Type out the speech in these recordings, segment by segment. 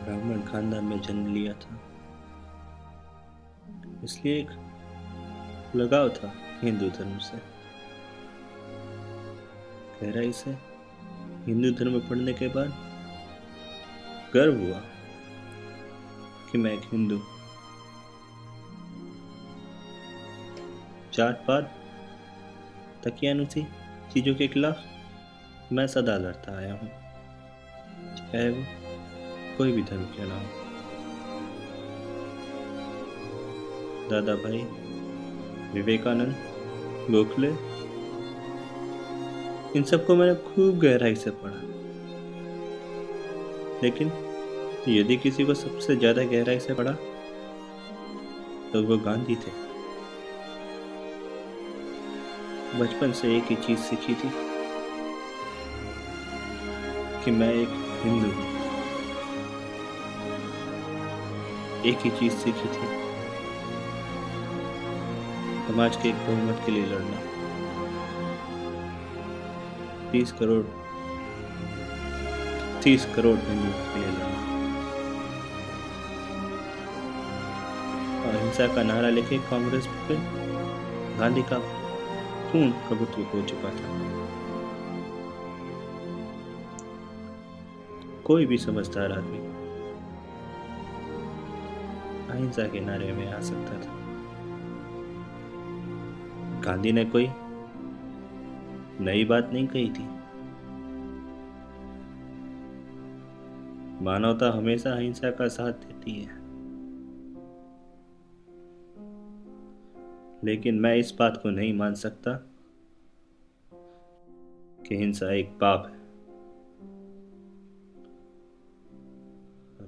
ब्राह्मण खानदान में जन्म लिया था, इसलिए एक लगाव था हिंदू धर्म से। गहराई से हिंदू धर्म पढ़ने के बाद गर्व हुआ कि मैं एक हिंदू। जात पात तकियानुसी चीजों के खिलाफ मैं सदा लड़ता आया हूँ, चाहे वो कोई भी धर्म क्यों ना हो। दादा भाई, विवेकानंद, गोखले, इन सबको मैंने खूब गहराई से पढ़ा, लेकिन यदि किसी को सबसे ज्यादा गहराई से पढ़ा तो वो गांधी थे। बचपन से एक ही चीज सीखी थी कि मैं एक हिंदू हूं। एक ही चीज सीखी थी, समाज के एक बहुमत के लिए लड़ना। 30 करोड़ 30 करोड़ हिंदुओं के लिए लड़ना। अहिंसा का नारा लेके कांग्रेस पे गांधी का पूर्ण प्रभुत्व हो चुका था। कोई भी समझदार आदमी अहिंसा के नारे में आ सकता था। गांधी ने कोई नई बात नहीं कही थी। मानवता हमेशा अहिंसा का साथ देती है, लेकिन मैं इस बात को नहीं मान सकता कि हिंसा एक पाप है।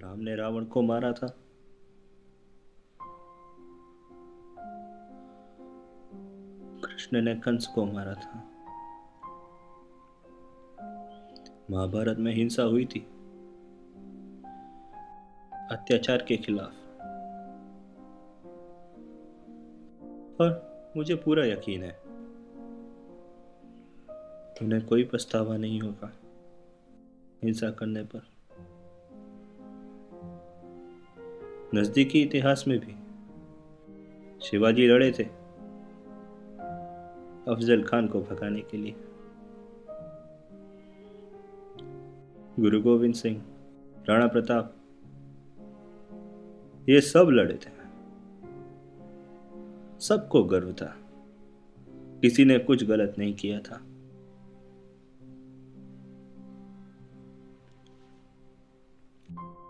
राम ने रावण को मारा था, कृष्ण ने कंस को मारा था। महाभारत में हिंसा हुई थी अत्याचार के खिलाफ, और मुझे पूरा यकीन है उन्हें कोई पछतावा नहीं होगा हिंसा करने पर। नजदीकी इतिहास में भी शिवाजी लड़े थे अफजल खान को भगाने के लिए। गुरु गोविंद सिंह, राणा प्रताप, ये सब लड़े थे। सबको गर्व था, किसी ने कुछ गलत नहीं किया था।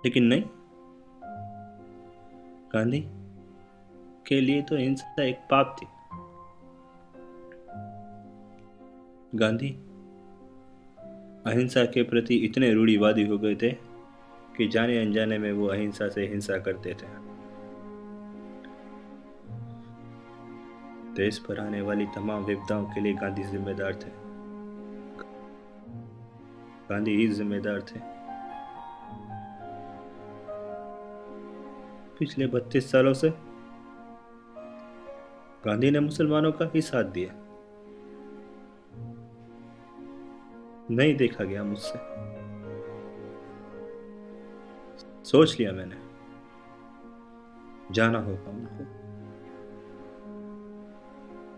लेकिन नहीं, गांधी के लिए तो हिंसा एक पाप थी। गांधी अहिंसा के प्रति इतने रूढ़िवादी हो गए थे कि जाने अनजाने में वो अहिंसा से हिंसा करते थे। देश पर आने वाली तमाम विपदाओं के लिए गांधी जिम्मेदार थे। गांधी ही जिम्मेदार थे। पिछले 32 सालों से गांधी ने मुसलमानों का ही साथ दिया। नहीं देखा गया मुझसे। सोच लिया मैंने, जाना होगा उनको।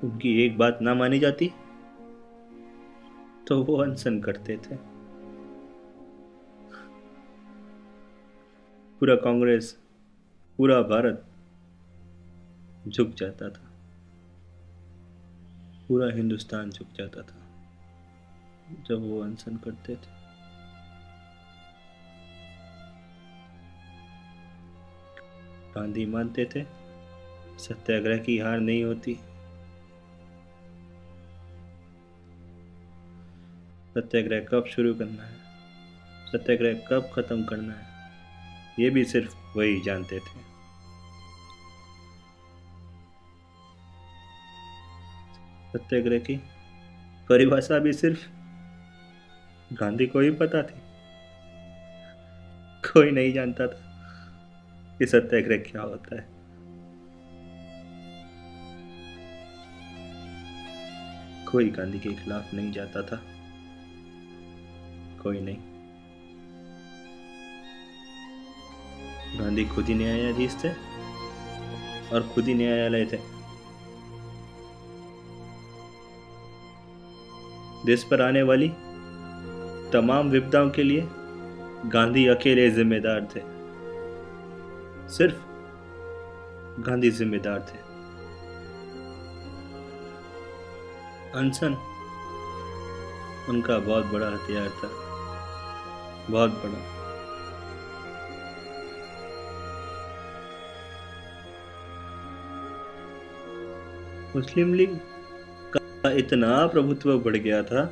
उनकी एक बात ना मानी जाती तो वो अनशन करते थे। पूरा कांग्रेस, पूरा भारत झुक जाता था। पूरा हिंदुस्तान झुक जाता था जब वो अनशन करते थे। गांधी मानते थे सत्याग्रह की हार नहीं होती। सत्याग्रह कब शुरू करना है, सत्याग्रह कब खत्म करना है, ये भी सिर्फ वही जानते थे। सत्याग्रह की परिभाषा भी सिर्फ गांधी को ही पता थी। कोई नहीं जानता था कि सत्याग्रह क्या होता है। कोई गांधी के खिलाफ नहीं जाता था, कोई नहीं। गांधी खुद ही न्यायाधीश थे और खुद ही न्यायालय थे। देश पर आने वाली तमाम विपदाओं के लिए गांधी अकेले जिम्मेदार थे। सिर्फ गांधी जिम्मेदार थे। अनशन उनका बहुत बड़ा हथियार था, बहुत बड़ा। मुस्लिम लीग का इतना प्रभुत्व बढ़ गया था,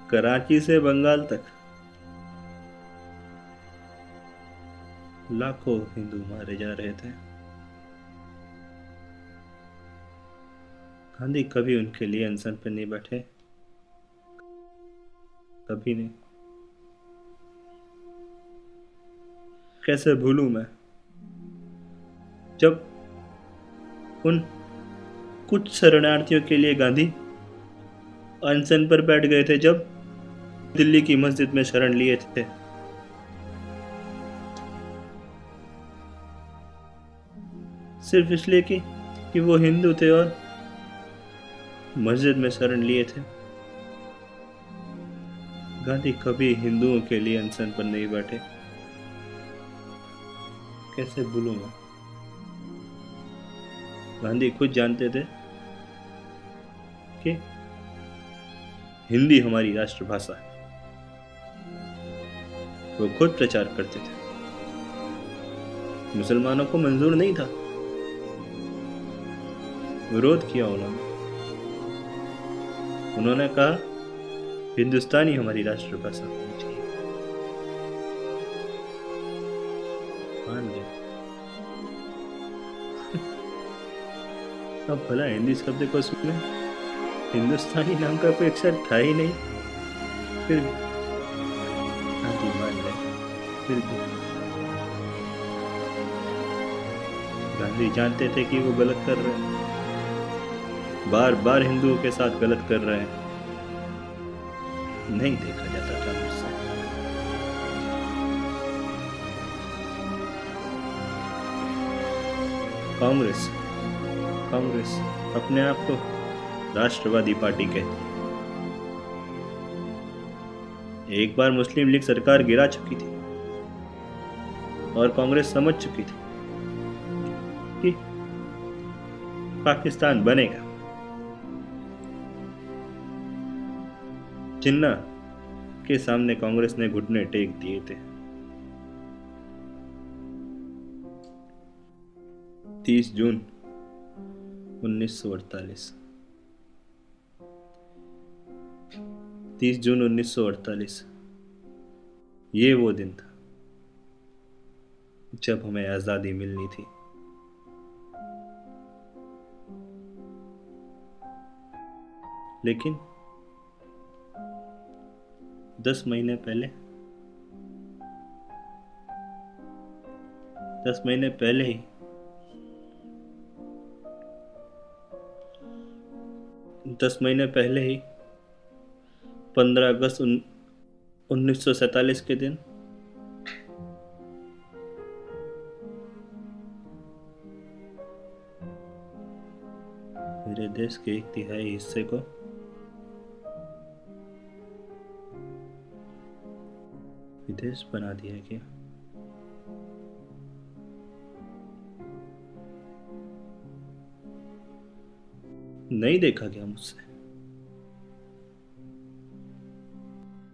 कराची से बंगाल तक लाखों हिंदू मारे जा रहे थे। गांधी कभी उनके लिए अनशन पर नहीं बैठे, कभी नहीं। कैसे भूलूं मैं जब उन कुछ शरणार्थियों के लिए गांधी अनशन पर बैठ गए थे, जब दिल्ली की मस्जिद में शरण लिए थे। सिर्फ इसलिए कि वो हिंदू थे और मस्जिद में शरण लिए थे। गांधी कभी हिंदुओं के लिए अनशन पर नहीं बैठे। कैसे भूलूं मैं। गांधी खुद जानते थे कि हिंदी हमारी राष्ट्रभाषा है। वो खुद प्रचार करते थे। मुसलमानों को मंजूर नहीं था, विरोध किया उन्होंने कहा हिंदुस्तानी हमारी राष्ट्रभाषा होनी चाहिए। मान गए। अब भला हिंदी शब्द को उसमें हिंदुस्तानी नाम का कोई अक्षर था ही नहीं, फिर गांधी मान गए। फिर भी गांधी जानते थे कि वो गलत कर रहे हैं, बार बार हिंदुओं के साथ गलत कर रहे हैं। नहीं देखा जाता था मुझसे। कांग्रेस अपने आप को राष्ट्रवादी पार्टी कहती। एक बार मुस्लिम लीग सरकार गिरा चुकी थी और कांग्रेस समझ चुकी थी कि पाकिस्तान बनेगा। जिन्ना के सामने कांग्रेस ने घुटने टेक दिए थे। 30 जून 1948। 30 जून 1948 ये वो दिन था जब हमें आजादी मिलनी थी। लेकिन 10 महीने पहले 10 महीने पहले ही 15 अगस्त 1947 के दिन मेरे देश के 1/3 हिस्से को विदेश बना दिया गया। नहीं देखा गया मुझसे,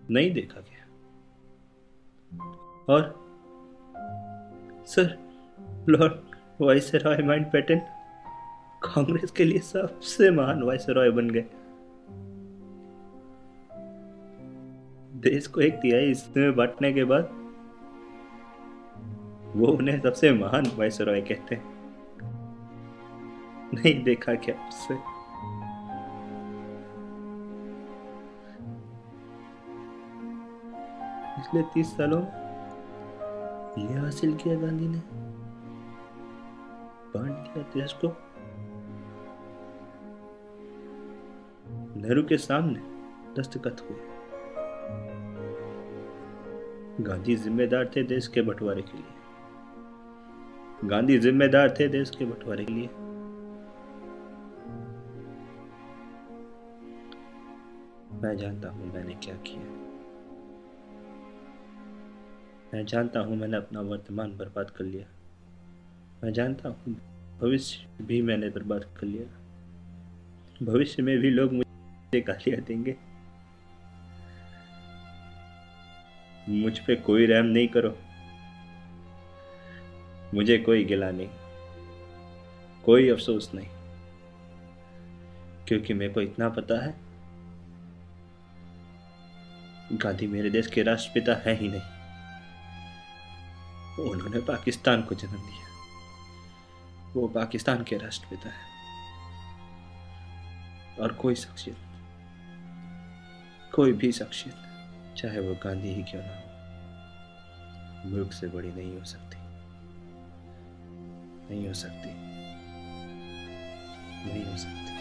नहीं देखा गया। और sir Lord viceroy Mountbatten Congress के लिए सबसे महान वाइसरॉय बन गए। देश को 1/3 हिस्से में बांटने के बाद वो उन्हें सबसे महान वाइसरॉय कहते हैं। नहीं देखा क्या उससे। पिछले 30 सालों में यह हासिल किया गांधी ने, बांट दिया देश को। नेहरू के सामने दस्तखत हुए, गांधी जिम्मेदार थे देश के बंटवारे के लिए। गांधी जिम्मेदार थे देश के बंटवारे के लिए। मैं जानता हूं मैंने क्या किया। मैं जानता हूं मैंने अपना वर्तमान बर्बाद कर लिया। मैं जानता हूं भविष्य भी मैंने बर्बाद कर लिया। भविष्य में भी लोग मुझे गालियां देंगे। मुझ पे कोई रहम नहीं करो। मुझे कोई गिला नहीं, कोई अफसोस नहीं, क्योंकि मेरे को इतना पता है गांधी मेरे देश के राष्ट्रपिता है ही नहीं। उन्होंने पाकिस्तान को जन्म दिया। वो पाकिस्तान के राष्ट्रपिता है। और कोई शख्सियत, कोई भी शख्सियत, चाहे वो गांधी ही क्यों ना हो, मुल्क से बड़ी नहीं हो सकती। नहीं हो सकती। नहीं हो सकती।